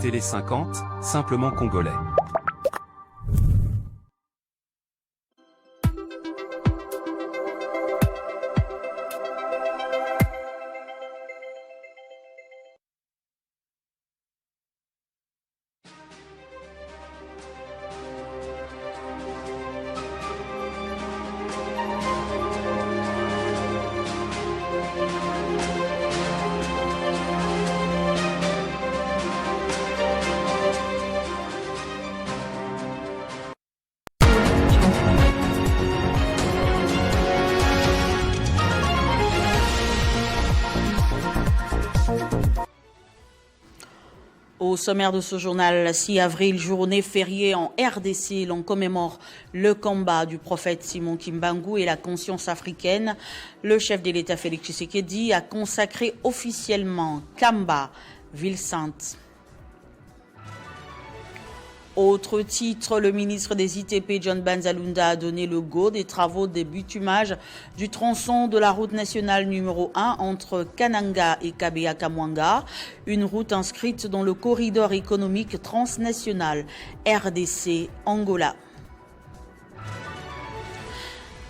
Télé 50, simplement congolais. Au sommaire de ce journal, 6 avril, journée fériée en RDC, l'on commémore le combat du prophète Simon Kimbangu et la conscience africaine. Le chef de l'État Félix Tshisekedi a consacré officiellement Kamba, ville sainte. Autre titre, le ministre des ITP, John Banzalunda, a donné le go des travaux de bitumage du tronçon de la route nationale numéro 1 entre Kananga et Kabea-Kamwanga, une route inscrite dans le corridor économique transnational RDC-Angola.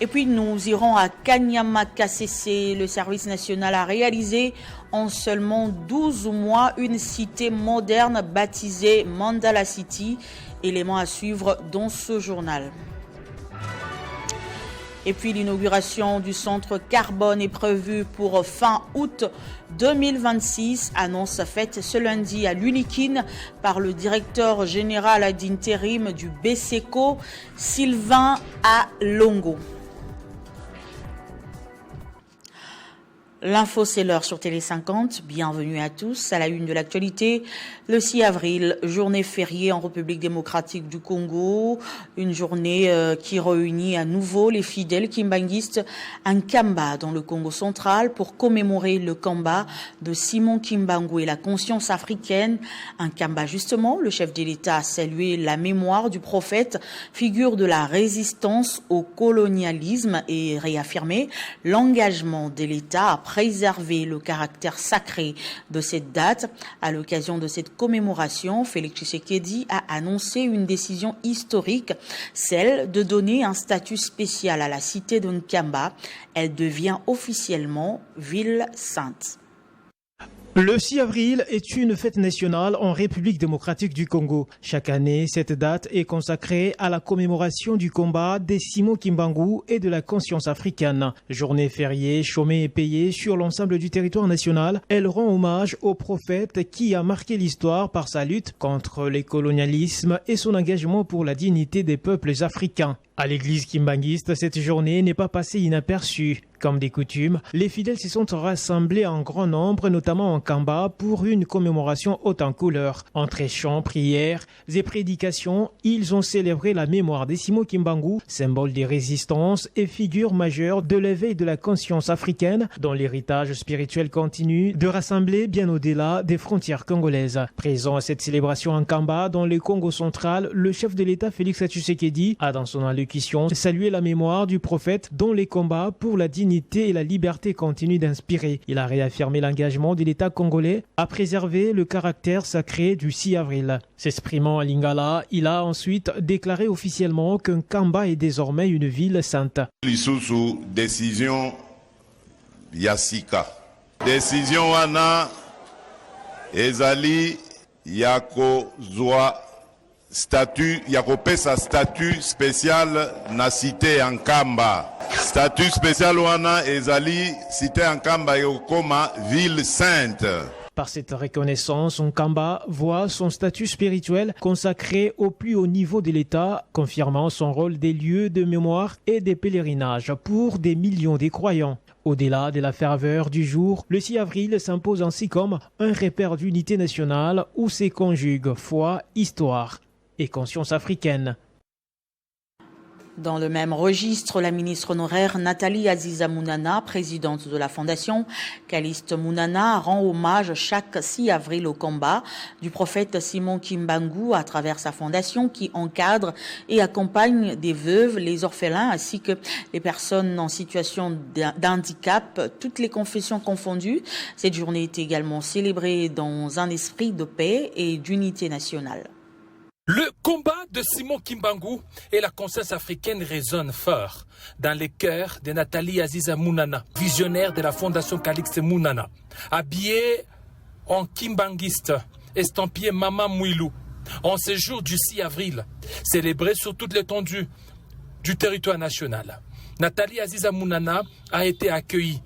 Et puis nous irons à Kanyama-Kasese. Le service national a réalisé en seulement 12 mois une cité moderne baptisée Mandala City. Élément à suivre dans ce journal. Et puis l'inauguration du centre carbone est prévue pour fin août 2026. Annonce faite ce lundi à l'Unikin par le directeur général d'intérim du BCECO, Sylvain Alongo. L'info, c'est l'heure sur Télé 50. Bienvenue à tous. À la une de l'actualité, le 6 avril, journée fériée en République démocratique du Congo. Une journée qui réunit à nouveau les fidèles kimbanguistes en Kamba dans le Congo central pour commémorer le combat de Simon Kimbangu et la conscience africaine. En Kamba, justement, le chef de l'État a salué la mémoire du prophète, figure de la résistance au colonialisme, et réaffirmé l'engagement de l'État à préserver le caractère sacré de cette date. À l'occasion de cette commémoration, Félix Tshisekedi a annoncé une décision historique, celle de donner un statut spécial à la cité de Nkamba. Elle devient officiellement ville sainte. Le 6 avril est une fête nationale en République démocratique du Congo. Chaque année, cette date est consacrée à la commémoration du combat des Simon Kimbangu et de la conscience africaine. Journée fériée, chômée et payée sur l'ensemble du territoire national, elle rend hommage au prophète qui a marqué l'histoire par sa lutte contre les colonialismes et son engagement pour la dignité des peuples africains. À l'église kimbanguiste, cette journée n'est pas passée inaperçue. Comme des coutumes, les fidèles se sont rassemblés en grand nombre, notamment en Kamba, pour une commémoration haute en couleurs. Entre chants, prières et prédications, ils ont célébré la mémoire des Simon Kimbangu, symbole de résistance et figure majeure de l'éveil de la conscience africaine, dont l'héritage spirituel continue de rassembler bien au-delà des frontières congolaises. Présent à cette célébration en Kamba, dans le Congo central, le chef de l'État Félix Tshisekedi a, dans son allocution, salué la mémoire du prophète dont les combats pour la dignité et la liberté continuent d'inspirer. Il a réaffirmé l'engagement de l'État congolais à préserver le caractère sacré du 6 avril. S'exprimant à Lingala, il a ensuite déclaré officiellement qu'un Kamba est désormais une ville sainte. Lisusu décision Yasika. Décision wana ezali yako zwa statut yakopesa statut spécial na cité en Kamba. Statut spécial wana ezali cité en Kamba yokoma ville sainte. Par cette reconnaissance, Nkamba voit son statut spirituel consacré au plus haut niveau de l'État, confirmant son rôle des lieux de mémoire et des pèlerinages pour des millions de croyants. Au-delà de la ferveur du jour, le 6 avril s'impose ainsi comme un repère d'unité nationale où se conjuguent foi, histoire et conscience africaine. Dans le même registre, la ministre honoraire Nathalie Aziza Mounana, présidente de la fondation Calixte Mounana, rend hommage chaque 6 avril au combat du prophète Simon Kimbangu à travers sa fondation qui encadre et accompagne des veuves, les orphelins ainsi que les personnes en situation d'handicap, toutes les confessions confondues. Cette journée est également célébrée dans un esprit de paix et d'unité nationale. Le combat de Simon Kimbangu et la conscience africaine résonnent fort dans les cœurs de Nathalie Aziza Mounana, visionnaire de la fondation Calixte Mounana. Habillée en kimbanguiste, estampillé Mama Mouilou, en ce jour du 6 avril, célébré sur toute l'étendue du territoire national. Nathalie Aziza Mounana a été accueillie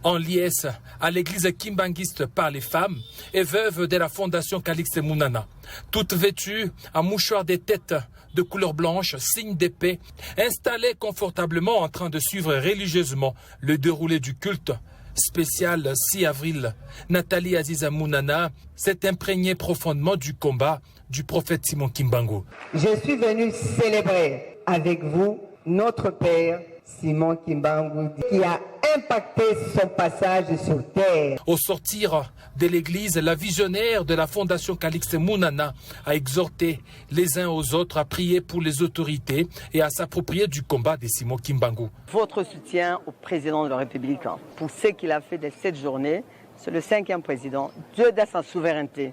en liesse à l'église kimbanguiste par les femmes et veuves de la fondation Calixte Mounana. Toutes vêtues en mouchoir de tête de couleur blanche, signe de paix, installées confortablement en train de suivre religieusement le déroulé du culte spécial 6 avril. Nathalie Aziza Mounana s'est imprégnée profondément du combat du prophète Simon Kimbangu. Je suis venu célébrer avec vous notre père Simon Kimbangu qui a impacté son passage sur terre. Au sortir de l'église, la visionnaire de la fondation Calixte Mounana a exhorté les uns aux autres à prier pour les autorités et à s'approprier du combat de Simon Kimbangu. Votre soutien au président de la République pour ce qu'il a fait de cette journée, c'est le 5e président. Dieu dans sa souveraineté.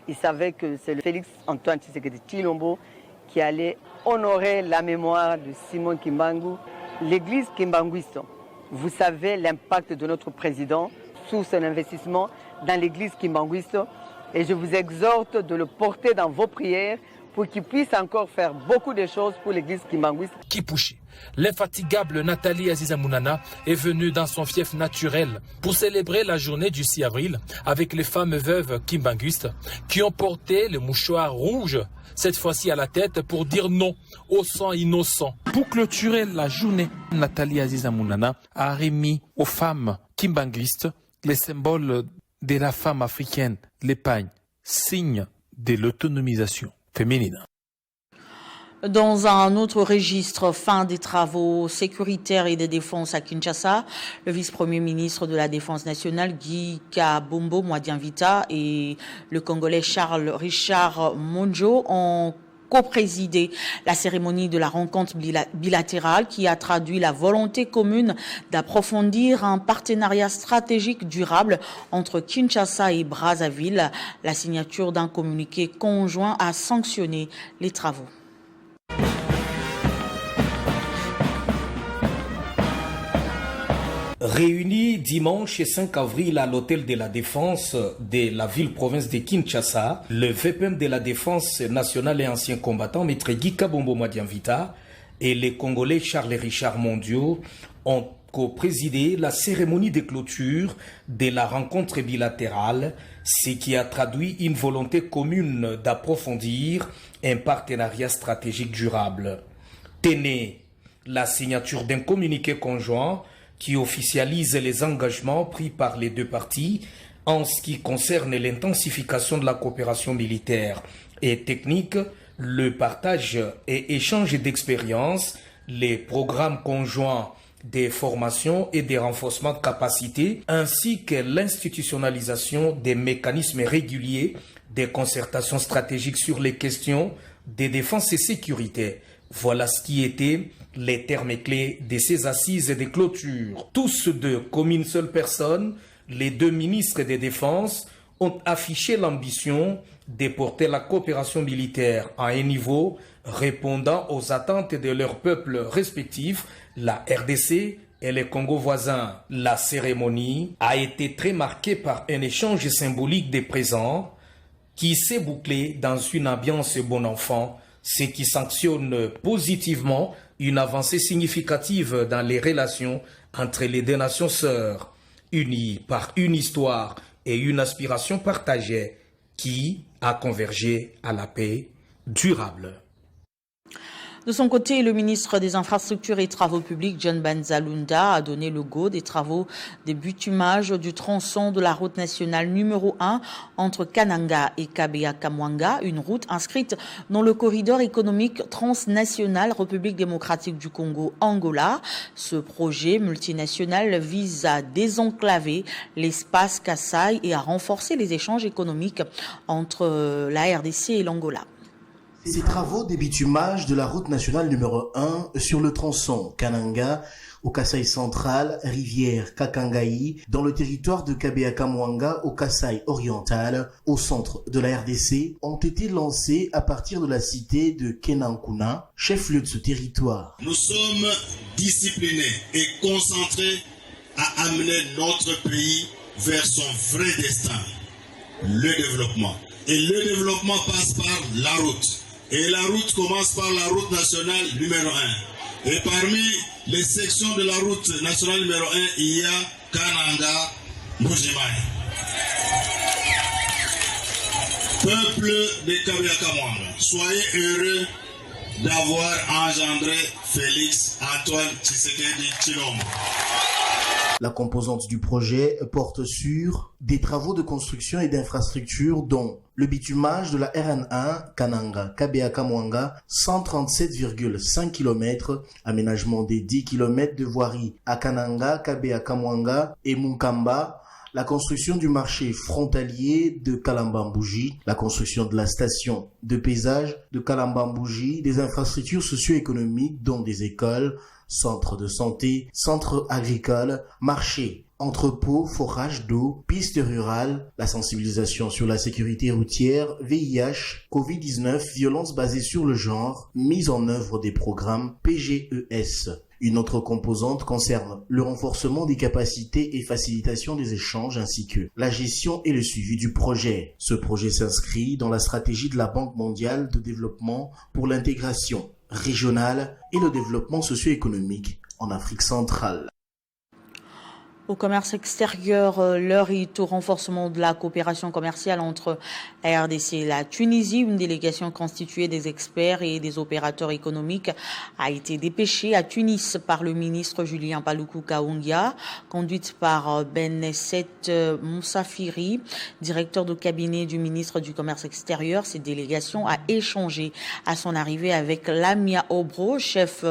Il savait que c'est le Félix Antoine Tshisekedi Tshilombo qui allait honorer la mémoire de Simon Kimbangu. L'église kimbanguiste, vous savez l'impact de notre président sous son investissement dans l'église kimbanguiste et je vous exhorte de le porter dans vos prières pour qu'il puisse encore faire beaucoup de choses pour l'église kimbanguiste. Kipushi, l'infatigable Nathalie Aziza Mounana est venue dans son fief naturel pour célébrer la journée du 6 avril avec les femmes veuves kimbanguistes qui ont porté le mouchoir rouge, cette fois-ci à la tête, pour dire non au sang innocent. Pour clôturer la journée, Nathalie Aziza Mounana a remis aux femmes kimbanguistes les symboles de la femme africaine, l'épargne, signe de l'autonomisation féminine. Dans un autre registre, fin des travaux sécuritaires et de défense à Kinshasa, le vice-premier ministre de la Défense nationale, Guy Kabombo Mwadianvita, et le Congolais Charles Richard Monjo ont co-présidé la cérémonie de la rencontre bilatérale qui a traduit la volonté commune d'approfondir un partenariat stratégique durable entre Kinshasa et Brazzaville. La signature d'un communiqué conjoint a sanctionné les travaux. Réunis dimanche 5 avril à l'hôtel de la Défense de la ville-province de Kinshasa, le VPM de la Défense nationale et ancien combattant, Maître Guy Kabombo Mwadianvita et les Congolais Charles Richard Mondio ont co-présidé la cérémonie de clôture de la rencontre bilatérale, ce qui a traduit une volonté commune d'approfondir un partenariat stratégique durable. Tenez la signature d'un communiqué conjoint qui officialise les engagements pris par les deux parties en ce qui concerne l'intensification de la coopération militaire et technique, le partage et échange d'expériences, les programmes conjoints des formations et des renforcements de capacités, ainsi que l'institutionnalisation des mécanismes réguliers des concertations stratégiques sur les questions de défense et sécurité. Voilà ce qui était les termes clés de ces assises de clôture. Tous deux, comme une seule personne, les deux ministres de défense ont affiché l'ambition de porter la coopération militaire à un niveau répondant aux attentes de leurs peuples respectifs, la RDC et les Congo voisins. La cérémonie a été très marquée par un échange symbolique des présents qui s'est bouclé dans une ambiance bon enfant, ce qui sanctionne positivement une avancée significative dans les relations entre les deux nations sœurs, unies par une histoire et une aspiration partagée qui a convergé à la paix durable. De son côté, le ministre des Infrastructures et Travaux publics, John Banzalunda, a donné le go des travaux de bitumage du tronçon de la route nationale numéro 1 entre Kananga et Kabea-Kamwanga, une route inscrite dans le corridor économique transnational République démocratique du Congo-Angola. Ce projet multinational vise à désenclaver l'espace Kasaï et à renforcer les échanges économiques entre la RDC et l'Angola. Ces travaux de bitumage de la route nationale numéro 1 sur le tronçon Kananga au Kasaï central, rivière Kakangaï, dans le territoire de Kabea-Kamwanga au Kasaï oriental, au centre de la RDC, ont été lancés à partir de la cité de Kenankuna, chef-lieu de ce territoire. Nous sommes disciplinés et concentrés à amener notre pays vers son vrai destin, le développement. Et le développement passe par la route. Et la route commence par la route nationale numéro 1. Et parmi les sections de la route nationale numéro 1, il y a Kananga, Mbujimaï. Peuple de Kabea-Kamwanga, soyez heureux d'avoir engendré Félix Antoine Tshisekedi Tshilombo. La composante du projet porte sur des travaux de construction et d'infrastructure dont le bitumage de la RN1 Kananga Kabea-Kamwanga 137,5 km, aménagement des 10 km de voirie à Kananga, Kabea-Kamwanga et Munkamba, la construction du marché frontalier de Kalambambouji, la construction de la station de paysage de Kalambambouji, des infrastructures socio-économiques dont des écoles, centres de santé, centres agricoles, marchés, entrepôts, forages d'eau, pistes rurales, la sensibilisation sur la sécurité routière, VIH, Covid-19, violences basées sur le genre, mise en œuvre des programmes PGES. Une autre composante concerne le renforcement des capacités et facilitation des échanges ainsi que la gestion et le suivi du projet. Ce projet s'inscrit dans la stratégie de la Banque mondiale de développement pour l'intégration régionale et le développement socio-économique en Afrique centrale. Au commerce extérieur, l'heure est au renforcement de la coopération commerciale entre la RDC et la Tunisie. Une délégation constituée des experts et des opérateurs économiques a été dépêchée à Tunis par le ministre Julien Paluku Kaongia, conduite par Ben Nesset Moussafiri, directeur de cabinet du ministre du Commerce extérieur. Cette délégation a échangé à son arrivée avec Lamia Obro, chef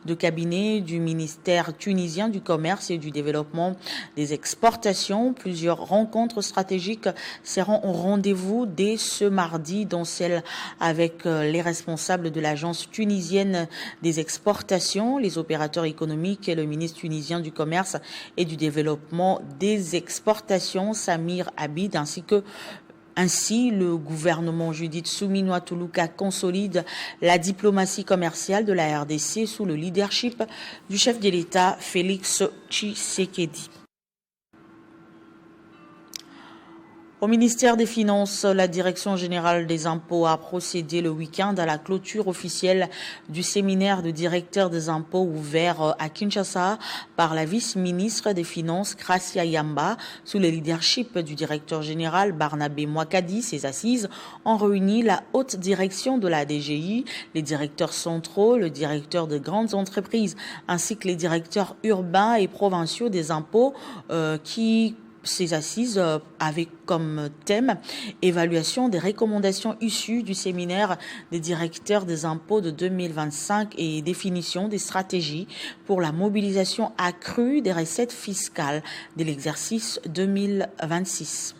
de cabinet du ministère tunisien du Commerce et du Développement des exportations. Plusieurs rencontres stratégiques seront au rendez-vous dès ce mardi, dont celle avec les responsables de l'agence tunisienne des exportations, les opérateurs économiques et le ministre tunisien du Commerce et du Développement des exportations, Samir Abid, Ainsi, le gouvernement Judith Suminwa Tuluka consolide la diplomatie commerciale de la RDC sous le leadership du chef de l'État Félix Tshisekedi. Au ministère des Finances, la Direction générale des impôts a procédé le week-end à la clôture officielle du séminaire de directeurs des impôts ouvert à Kinshasa par la vice-ministre des Finances, Gracia Yamba, sous le leadership du directeur général Barnabé Mwakadi. Ces assises ont réuni la haute direction de la DGI, les directeurs centraux, le directeur de grandes entreprises, ainsi que les directeurs urbains et provinciaux des impôts Ces assises avaient comme thème évaluation des recommandations issues du séminaire des directeurs des impôts de 2025 et définition des stratégies pour la mobilisation accrue des recettes fiscales de l'exercice 2026.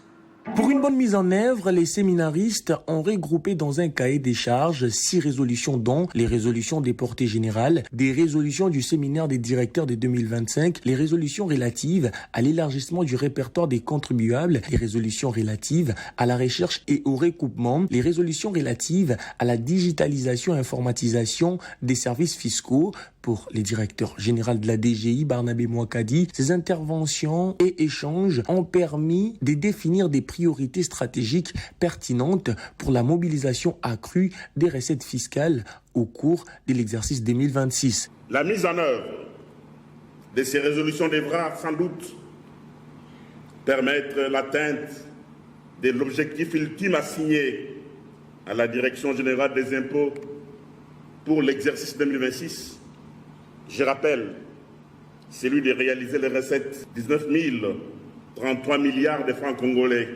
Pour une bonne mise en œuvre, les séminaristes ont regroupé dans un cahier des charges 6 résolutions, dont les résolutions des portées générales, des résolutions du séminaire des directeurs de 2025, les résolutions relatives à l'élargissement du répertoire des contribuables, les résolutions relatives à la recherche et au recoupement, les résolutions relatives à la digitalisation et informatisation des services fiscaux. Pour les directeurs généraux de la DGI, Barnabé Mwakadi, ces interventions et échanges ont permis de définir des priorités stratégiques pertinentes pour la mobilisation accrue des recettes fiscales au cours de l'exercice 2026. La mise en œuvre de ces résolutions devra sans doute permettre l'atteinte de l'objectif ultime assigné à la Direction générale des impôts pour l'exercice 2026, je rappelle celui de réaliser les recettes 19 033 milliards de francs congolais,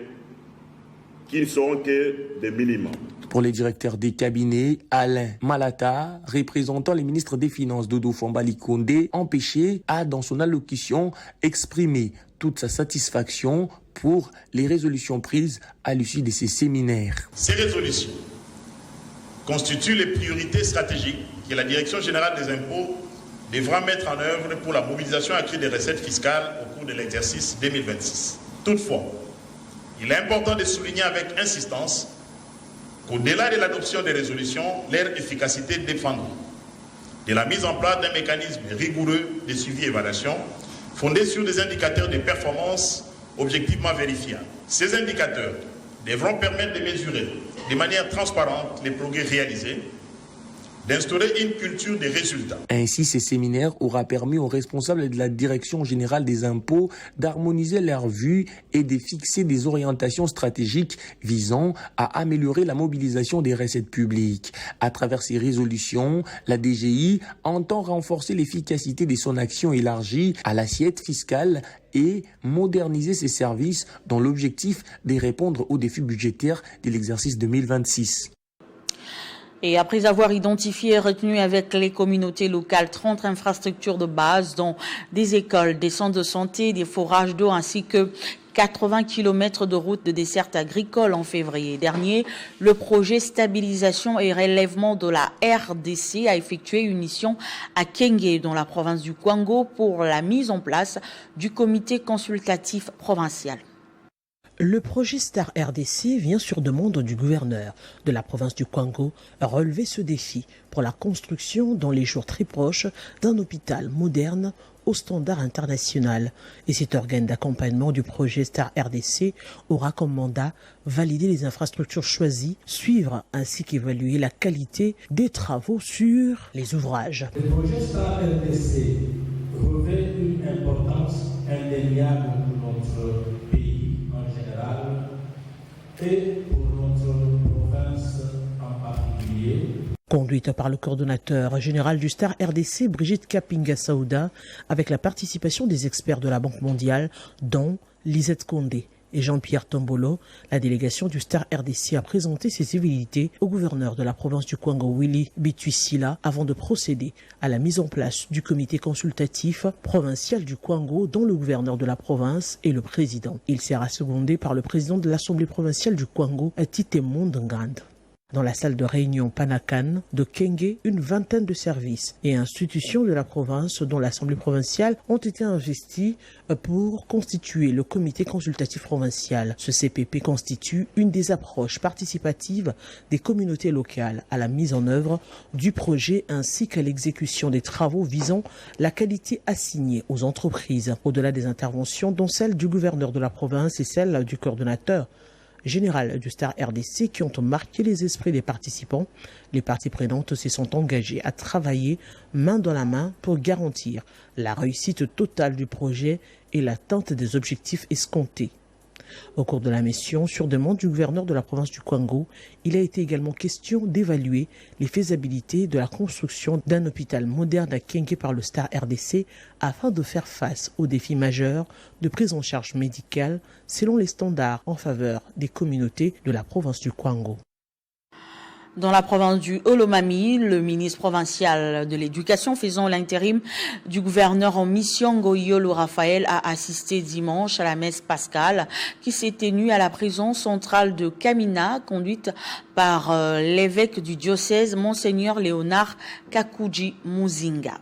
qui ne seront que des minimums. Pour les directeurs des cabinets, Alain Malata, représentant les ministres des Finances Dodo Fambali Condé, empêché, a dans son allocution exprimé toute sa satisfaction pour les résolutions prises à l'issue de ces séminaires. Ces résolutions constituent les priorités stratégiques que la Direction générale des impôts devra mettre en œuvre pour la mobilisation accrue des recettes fiscales au cours de l'exercice 2026. Toutefois, il est important de souligner avec insistance qu'au-delà de l'adoption des résolutions, leur efficacité dépendra de la mise en place d'un mécanisme rigoureux de suivi et évaluation fondé sur des indicateurs de performance objectivement vérifiables. Ces indicateurs devront permettre de mesurer de manière transparente les progrès réalisés, d'instaurer une culture des résultats. Ainsi, ces séminaires aura permis aux responsables de la Direction générale des impôts d'harmoniser leurs vues et de fixer des orientations stratégiques visant à améliorer la mobilisation des recettes publiques. À travers ces résolutions, la DGI entend renforcer l'efficacité de son action élargie à l'assiette fiscale et moderniser ses services dans l'objectif de répondre aux défis budgétaires de l'exercice 2026. Et après avoir identifié et retenu avec les communautés locales 30 infrastructures de base, dont des écoles, des centres de santé, des forages d'eau ainsi que 80 km de routes de desserte agricole en février dernier, le projet stabilisation et relèvement de la RDC a effectué une mission à Kenge, dans la province du Kwango, pour la mise en place du comité consultatif provincial. Le projet Star RDC vient sur demande du gouverneur de la province du Kwango relever ce défi pour la construction dans les jours très proches d'un hôpital moderne au standard international. Et cet organe d'accompagnement du projet Star RDC aura comme mandat valider les infrastructures choisies, suivre ainsi qu'évaluer la qualité des travaux sur les ouvrages. Le projet Star RDC revêt une importance indéniable pour notre pays et pour notre province en particulier. Conduite par le coordonnateur général du Star RDC, Brigitte Kapinga Saouda, avec la participation des experts de la Banque mondiale, dont Lisette Condé et Jean-Pierre Tombolo, la délégation du Star RDC a présenté ses civilités au gouverneur de la province du Kwango, Willy Bituisila, avant de procéder à la mise en place du comité consultatif provincial du Kwango, dont le gouverneur de la province est le président. Il sera secondé par le président de l'Assemblée provinciale du Kwango, Titemon Ngand. Dans la salle de réunion Panakan de Kenge, une vingtaine de services et institutions de la province, dont l'Assemblée provinciale, ont été investis pour constituer le comité consultatif provincial. Ce CPP constitue une des approches participatives des communautés locales à la mise en œuvre du projet ainsi qu'à l'exécution des travaux visant la qualité assignée aux entreprises, au-delà des interventions dont celle du gouverneur de la province et celle du coordonnateur général du Star RDC qui ont marqué les esprits des participants. Les parties prenantes se sont engagées à travailler main dans la main pour garantir la réussite totale du projet et l'atteinte des objectifs escomptés. Au cours de la mission, sur demande du gouverneur de la province du Kwango, il a été également question d'évaluer les faisabilités de la construction d'un hôpital moderne à Kenge par le Star RDC afin de faire face aux défis majeurs de prise en charge médicale selon les standards en faveur des communautés de la province du Kwango. Dans la province du Olomami, le ministre provincial de l'Éducation faisant l'intérim du gouverneur en mission, Goyolo Raphaël, a assisté dimanche à la messe pascale qui s'est tenue à la prison centrale de Kamina, conduite par l'évêque du diocèse, Monseigneur Léonard Kakuji Muzinga.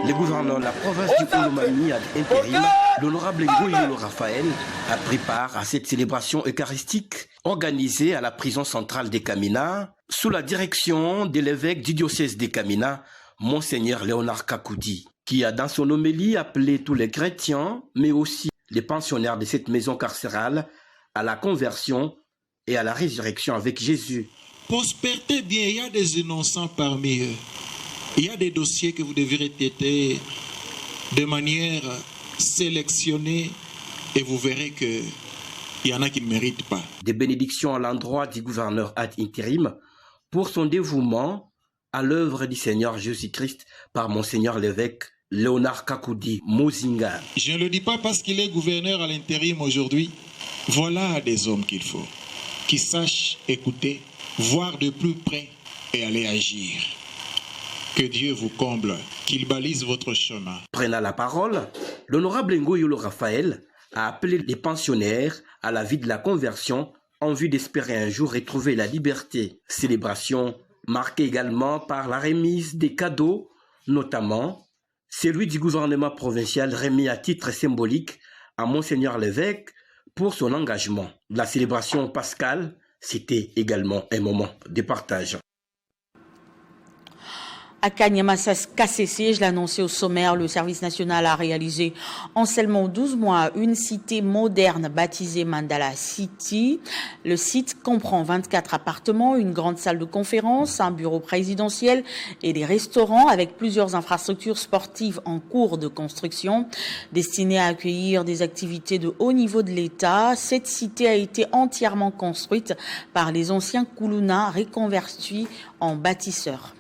Le gouverneur de la province du Olomami à l'intérim, l'honorable Ngoyolo Raphaël, a pris part à cette célébration eucharistique organisée à la prison centrale de Kamina sous la direction de l'évêque du diocèse de Kamina, Monseigneur Léonard Kakoudi, qui a dans son homélie appelé tous les chrétiens, mais aussi les pensionnaires de cette maison carcérale, à la conversion et à la résurrection avec Jésus. Prospérez bien, il y a des innocents parmi eux. Il y a des dossiers que vous devrez traiter de manière sélectionnée et vous verrez que Il y en a qui ne méritent pas. Des bénédictions à l'endroit du gouverneur ad interim pour son dévouement à l'œuvre du Seigneur Jésus-Christ par Monseigneur l'évêque Léonard Kakoudi Mozinga. Je ne le dis pas parce qu'il est gouverneur à l'intérim aujourd'hui. Voilà des hommes qu'il faut, qui sachent écouter, voir de plus près et aller agir. Que Dieu vous comble, qu'il balise votre chemin. Prenant la parole, l'honorable Ngoyolo Raphaël a appelé les pensionnaires à la vie de la conversion en vue d'espérer un jour retrouver la liberté. Célébration marquée également par la remise des cadeaux, notamment celui du gouvernement provincial remis à titre symbolique à Monseigneur l'évêque pour son engagement. La célébration pascale, c'était également un moment de partage. À Kanyamassa KCC, je l'ai annoncé au sommaire, le service national a réalisé en seulement 12 mois une cité moderne baptisée Mandala City. Le site comprend 24 appartements, une grande salle de conférence, un bureau présidentiel et des restaurants avec plusieurs infrastructures sportives en cours de construction. Destinée à accueillir des activités de haut niveau de l'État, cette cité a été entièrement construite par les anciens Koulouna reconvertis en bâtisseurs.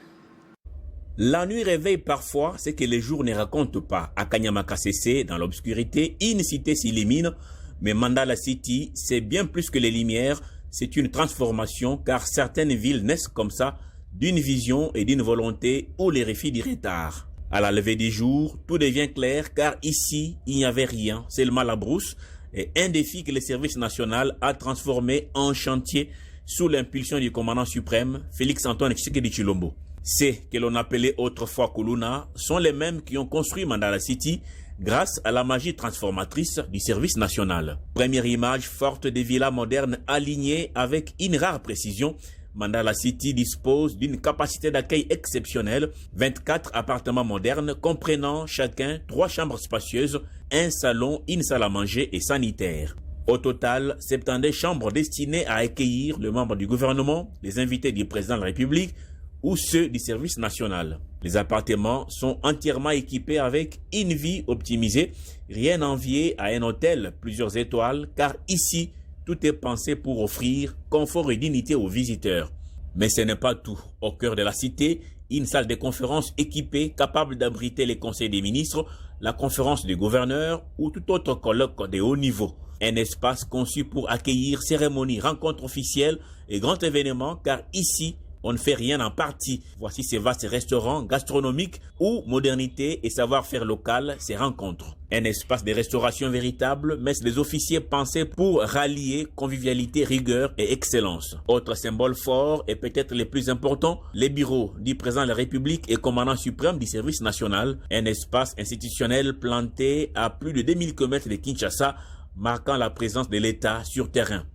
La nuit réveille parfois ce que les jours ne racontent pas. À Kanyamassa KCC, dans l'obscurité, une cité s'illumine, mais Mandala City, c'est bien plus que les lumières, c'est une transformation, car certaines villes naissent comme ça, d'une vision et d'une volonté ou les refus du retard. À la levée du jour, tout devient clair, car ici, il n'y avait rien, seulement la brousse, et un défi que le service national a transformé en chantier sous l'impulsion du commandant suprême, Félix Antoine Tshisekedi Tshilombo. Ceux que l'on appelait autrefois Koulouna sont les mêmes qui ont construit Mandala City grâce à la magie transformatrice du service national. Première image forte des villas modernes alignées avec une rare précision, Mandala City dispose d'une capacité d'accueil exceptionnelle, 24 appartements modernes comprenant chacun 3 chambres spacieuses, un salon, une salle à manger et sanitaire. Au total, 72 chambres destinées à accueillir le membre du gouvernement, les invités du président de la République, ou ceux du service national. Les appartements sont entièrement équipés avec une vie optimisée, rien à envier à un hôtel plusieurs étoiles, car ici, tout est pensé pour offrir confort et dignité aux visiteurs. Mais ce n'est pas tout. Au cœur de la cité, une salle de conférence équipée capable d'abriter les conseils des ministres, la conférence des gouverneurs ou tout autre colloque de haut niveau. Un espace conçu pour accueillir cérémonies, rencontres officielles et grands événements, car ici, on ne fait rien en partie. Voici ces vastes restaurants gastronomiques où modernité et savoir-faire local se rencontrent. Un espace de restauration véritable, mais les officiers pensés pour rallier convivialité, rigueur et excellence. Autre symbole fort et peut-être le plus important, les bureaux du président de la République et commandant suprême du service national. Un espace institutionnel planté à plus de 2000 km de Kinshasa, marquant la présence de l'État sur terrain.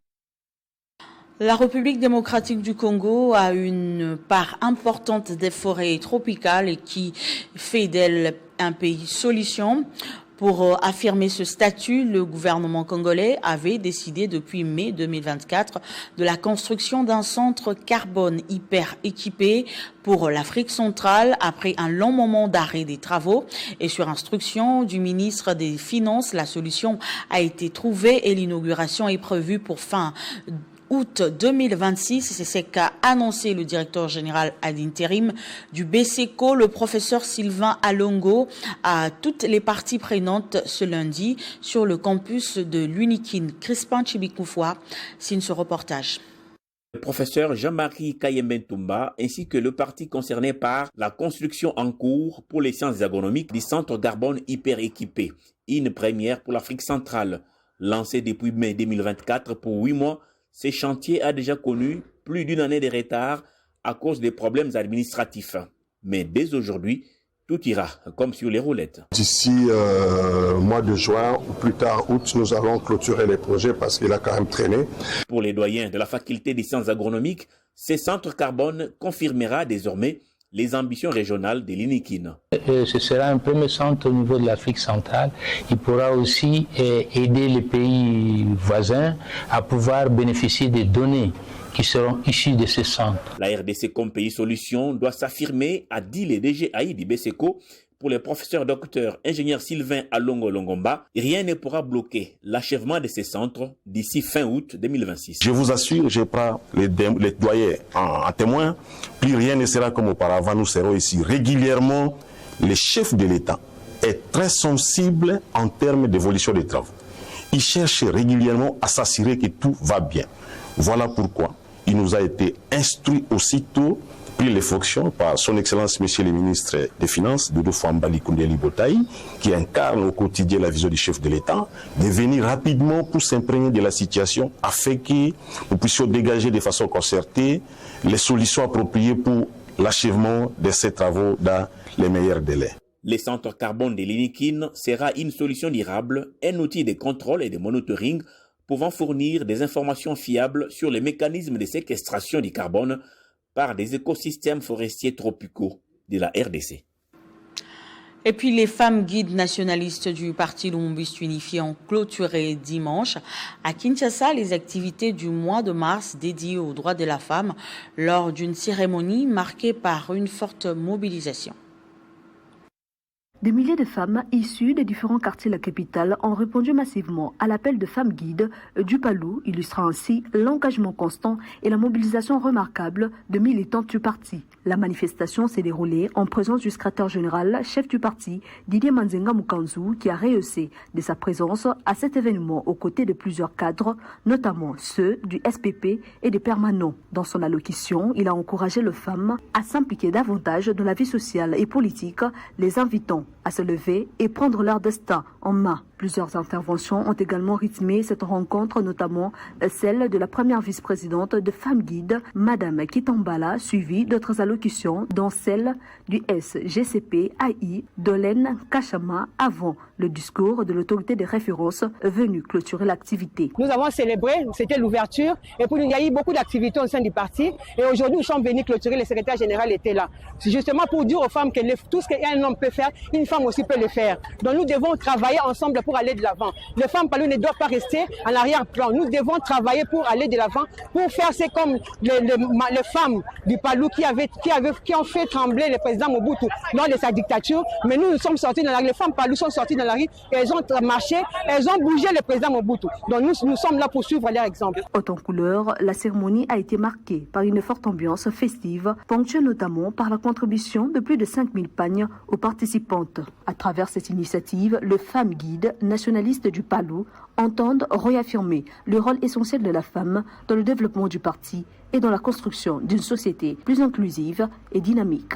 La République démocratique du Congo a une part importante des forêts tropicales et qui fait d'elle un pays solution. Pour affirmer ce statut, le gouvernement congolais avait décidé depuis mai 2024 de la construction d'un centre carbone hyper équipé pour l'Afrique centrale après un long moment d'arrêt des travaux. Et sur instruction du ministre des Finances, la solution a été trouvée et l'inauguration est prévue pour fin août 2026, c'est ce qu'a annoncé le directeur général ad interim du BCECO, le professeur Sylvain Alongo, à toutes les parties prenantes ce lundi sur le campus de l'Unikin. Crispin Chibikoufwa signe ce reportage. Le professeur Jean-Marie Kayembentumba ainsi que le parti concerné par la construction en cours pour les sciences agronomiques du centre carbone hyper équipé, une première pour l'Afrique centrale. Lancé depuis mai 2024 pour 8 mois, ce chantier a déjà connu plus d'une année de retard à cause des problèmes administratifs. Mais dès aujourd'hui, tout ira comme sur les roulettes. D'ici mois de juin ou plus tard août, nous allons clôturer les projets parce qu'il a quand même traîné. Pour les doyens de la faculté des sciences agronomiques, ce centre carbone confirmera désormais les ambitions régionales de l'Unikin. Ce sera un premier centre au niveau de l'Afrique centrale. Il pourra aussi aider les pays voisins à pouvoir bénéficier des données qui seront issues de ce centre. La RDC comme pays solution doit s'affirmer, a dit le DG AI du BCECO, pour pour les professeurs, docteurs, ingénieurs Sylvain Alongo Longomba, rien ne pourra bloquer l'achèvement de ces centres d'ici fin août 2026. Je vous assure, je prends les doyers en témoin, plus rien ne sera comme auparavant. Nous serons ici régulièrement. Le chef de l'État est très sensible en termes d'évolution des travaux. Il cherche régulièrement à s'assurer que tout va bien. Voilà pourquoi il nous a été instruit aussitôt, pris les fonctions par son Excellence Monsieur le ministre des Finances, Doudou Fouambali Koundeli Botaï, qui incarne au quotidien la vision du chef de l'État, de venir rapidement pour s'imprégner de la situation afin que nous puissions dégager de façon concertée les solutions appropriées pour l'achèvement de ces travaux dans les meilleurs délais. Les centres carbone de l'Inikin sera une solution durable, un outil de contrôle et de monitoring pouvant fournir des informations fiables sur les mécanismes de séquestration du carbone par des écosystèmes forestiers tropicaux de la RDC. Et puis les femmes guides nationalistes du Parti Lumumbiste Unifié ont clôturé dimanche à Kinshasa les activités du mois de mars dédiées aux droits de la femme lors d'une cérémonie marquée par une forte mobilisation. Des milliers de femmes issues des différents quartiers de la capitale ont répondu massivement à l'appel de femmes guides du Palou, illustrant ainsi l'engagement constant et la mobilisation remarquable de militantes du parti. La manifestation s'est déroulée en présence du secrétaire général, chef du parti, Didier Manzenga Mukanzu, qui a rehaussé de sa présence à cet événement aux côtés de plusieurs cadres, notamment ceux du SPP et des permanents. Dans son allocution, il a encouragé les femmes à s'impliquer davantage dans la vie sociale et politique, les invitant à se lever et prendre leur destin en main. Plusieurs interventions ont également rythmé cette rencontre, notamment celle de la première vice-présidente de Femmes Guides, Madame Kitambala, suivie d'autres allocutions, dont celle du SGCP AI, Dolène Kachama, avant le discours de l'autorité de référence venue clôturer l'activité. Nous avons célébré, c'était l'ouverture, et puis il y a eu beaucoup d'activités au sein du parti, et aujourd'hui nous sommes venus clôturer, le secrétaire général était là. C'est justement pour dire aux femmes que tout ce qu'un homme peut faire, une femme aussi peut le faire. Donc nous devons travailler ensemble pour aller de l'avant. Les femmes Palou ne doivent pas rester en arrière-plan. Nous devons travailler pour aller de l'avant, pour faire c'est comme les femmes du Palou qui ont fait trembler le président Mobutu lors de sa dictature. Mais nous sommes sortis dans la rue. Les femmes Palou sont sorties dans la rue et elles ont marché, elles ont bougé le président Mobutu. Donc nous sommes là pour suivre leur exemple. Haute en couleur, la cérémonie a été marquée par une forte ambiance festive, ponctuée notamment par la contribution de plus de 5000 pagnes aux participantes. À travers cette initiative, les femmes guides nationalistes du Palou entendent réaffirmer le rôle essentiel de la femme dans le développement du parti et dans la construction d'une société plus inclusive et dynamique.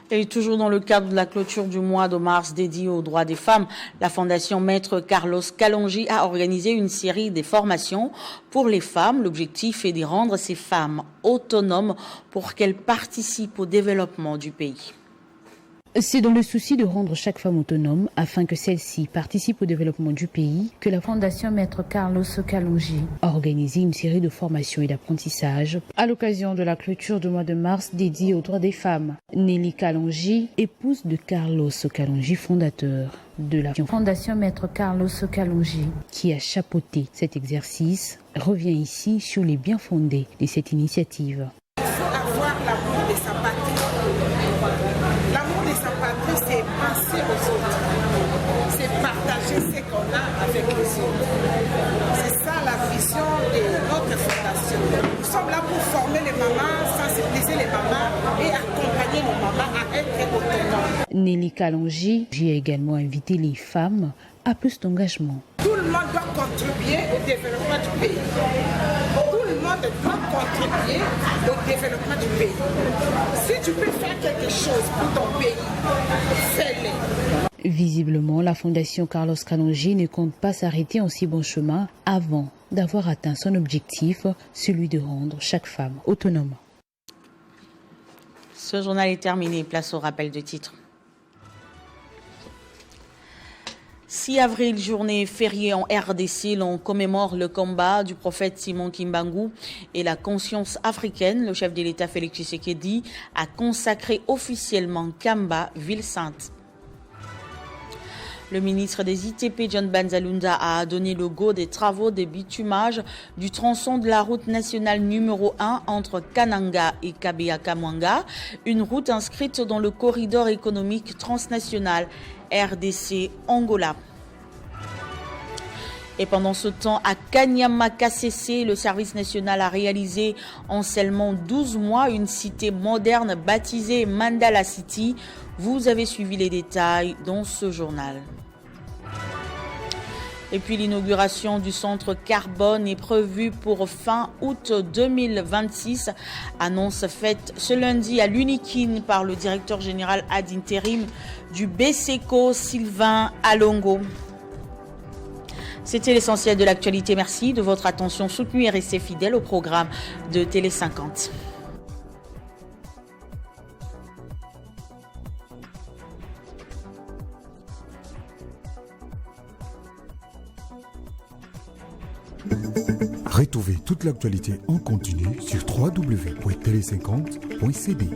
Et toujours dans le cadre de la clôture du mois de mars dédié aux droits des femmes, la Fondation Maître Carlos Kalonji a organisé une série de formations pour les femmes. L'objectif est de rendre ces femmes autonomes pour qu'elles participent au développement du pays. C'est dans le souci de rendre chaque femme autonome afin que celle-ci participe au développement du pays que la Fondation Maître Carlos Kalonji a organisé une série de formations et d'apprentissages à l'occasion de la clôture du mois de mars dédié aux droits des femmes. Nelly Kalonji, épouse de Carlos Kalonji, fondateur de la Fondation Maître Carlos Kalonji, qui a chapeauté cet exercice, revient ici sur les biens fondés de cette initiative. Il faut avoir l'amour de sa patrie. L'amour de sa patrie, c'est penser aux autres. C'est partager ce qu'on a avec les autres. C'est ça la vision de notre fondation. Nous sommes là pour former les mamans, sensibiliser les mamans et accompagner nos mamans à être autonomes. Nelly Kalonji a également invité les femmes à plus d'engagement. Tout le monde doit contribuer au développement du pays. Tout le monde doit contribuer au développement du pays. Si tu peux faire quelque chose pour ton pays, fais-le. Visiblement, la Fondation Carlos Kalonji ne compte pas s'arrêter en si bon chemin avant d'avoir atteint son objectif, celui de rendre chaque femme autonome. Ce journal est terminé. Place au rappel de titres. 6 avril, journée fériée en RDC, l'on commémore le combat du prophète Simon Kimbangu et la conscience africaine. Le chef de l'État Félix Tshisekedi a consacré officiellement Kamba, ville sainte. Le ministre des ITP, John Banzalunda, a donné le go des travaux de bitumage du tronçon de la route nationale numéro 1 entre Kananga et Kabea-Kamwanga, une route inscrite dans le corridor économique transnational RDC-Angola. Et pendant ce temps, à Kanyama-Kasese, le service national a réalisé en seulement 12 mois une cité moderne baptisée Mandala City. Vous avez suivi les détails dans ce journal. Et puis l'inauguration du centre Carbone est prévue pour fin août 2026. Annonce faite ce lundi à l'Unikin par le directeur général ad intérim du BCECO, Sylvain Alongo. C'était l'essentiel de l'actualité. Merci de votre attention soutenue et restez fidèles au programme de Télé 50. Retrouvez toute l'actualité en continu sur www.tele50.cd.